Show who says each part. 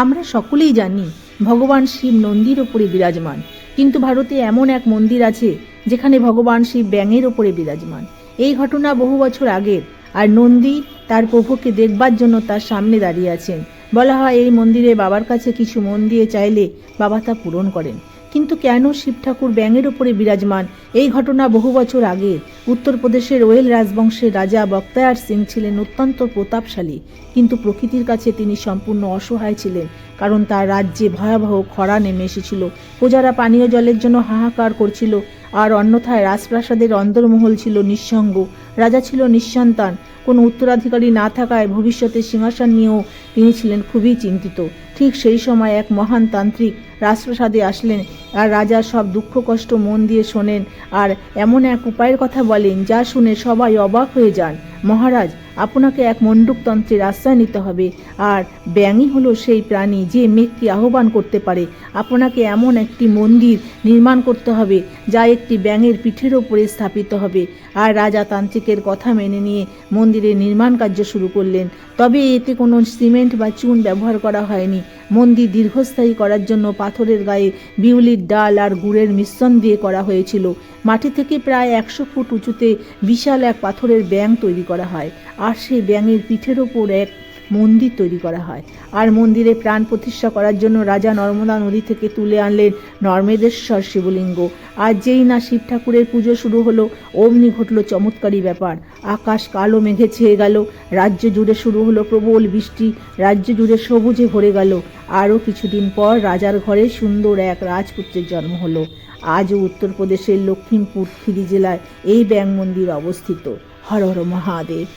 Speaker 1: আমরা সকলেই জানি ভগবান শিব নন্দীর ওপরে বিরাজমান, কিন্তু ভারতে এমন এক মন্দির আছে যেখানে ভগবান শিব ব্যাঙের ওপরে বিরাজমান। এই ঘটনা বহু বছর আগের, আর নন্দী তার প্রভুকে দেখবার জন্য তার সামনে দাঁড়িয়ে আছেন। বলা হয় এই মন্দিরে বাবার কাছে কিছু মন দিয়ে চাইলে বাবা তা পূরণ করেন। কিন্তু কেন শিব ঠাকুর ব্যাঙের ওপরে বিরাজমান? এই ঘটনা বহু বছর আগে। উত্তরপ্রদেশের ওয়েল রাজবংশের রাজা বখতিয়ার সিং ছিলেন অত্যন্ত প্রতাপশালী, কিন্তু প্রকৃতির কাছে তিনি সম্পূর্ণ অসহায় ছিলেন, কারণ তার রাজ্যে ভয়াবহ খরা নেমে এসেছিল। প্রজারা পানীয় জলের জন্য হাহাকার করছিল, আর অন্যথায় রাজপ্রাসাদের অন্দরমহল ছিল নিঃসঙ্গ। রাজা ছিল নিঃসন্তান, কোনো উত্তরাধিকারী না থাকায় ভবিষ্যতে সিংহাসন নিয়েও তিনি ছিলেন খুবই চিন্তিত। ঠিক সেই সময় এক মহান তান্ত্রিক রাজপ্রাসাদে আসলেন, আর রাজার সব দুঃখ কষ্ট মন দিয়ে শোনেন, আর এমন এক উপায়ের কথা বলেন যা শুনে সবাই অবাক হয়ে যান। মহারাজ, আপনাকে এক মণ্ডুক তন্ত্রের আশ্রয় নিতে হবে, আর ব্যাঙই হলো সেই প্রাণী যে মেঘকে আহ্বান করতে পারে। আপনাকে এমন একটি মন্দির নির্মাণ করতে হবে যা একটি ব্যাঙের পিঠের ওপরে স্থাপিত হবে। আর রাজা তান্ত্রিকের কথা মেনে নিয়ে মন্দিরের নির্মাণ কার্য শুরু করলেন। তবে এতে কোনো সিমেন্ট বা চুন ব্যবহার করা হয়নি। মন্দির দীর্ঘস্থায়ী করার জন্য পাথরের গায়ে বিউলির ডাল আর গুড়ের মিশ্রণ দিয়ে করা হয়েছিল। মাটি থেকে প্রায় 100 ফুট উঁচুতে বিশাল এক পাথরের ব্যাঙ তৈরি করা হয়, আর সেই ব্যাঙের পিঠের ওপর এক মন্দির তৈরি করা হয়। আর মন্দিরে প্রাণ প্রতিষ্ঠা করার জন্য রাজা নর্মদা নদী থেকে তুলে আনলেন নর্মেদেশ্বর শিবলিঙ্গ। আর যেই না শিব ঠাকুরের পুজো শুরু হলো, অমনি ঘটল চমৎকারী ব্যাপার। আকাশ কালো মেঘে ছেয়ে গেল, রাজ্য জুড়ে শুরু হলো প্রবল বৃষ্টি, রাজ্য জুড়ে সবুজে ভরে গেল। আরও কিছুদিন পর রাজার ঘরে সুন্দর এক রাজপুত্রের জন্ম হলো। আজও উত্তরপ্রদেশের লখিমপুর খিরি জেলায় এই ব্যাঙ মন্দির অবস্থিত। হর হর মহাদেব।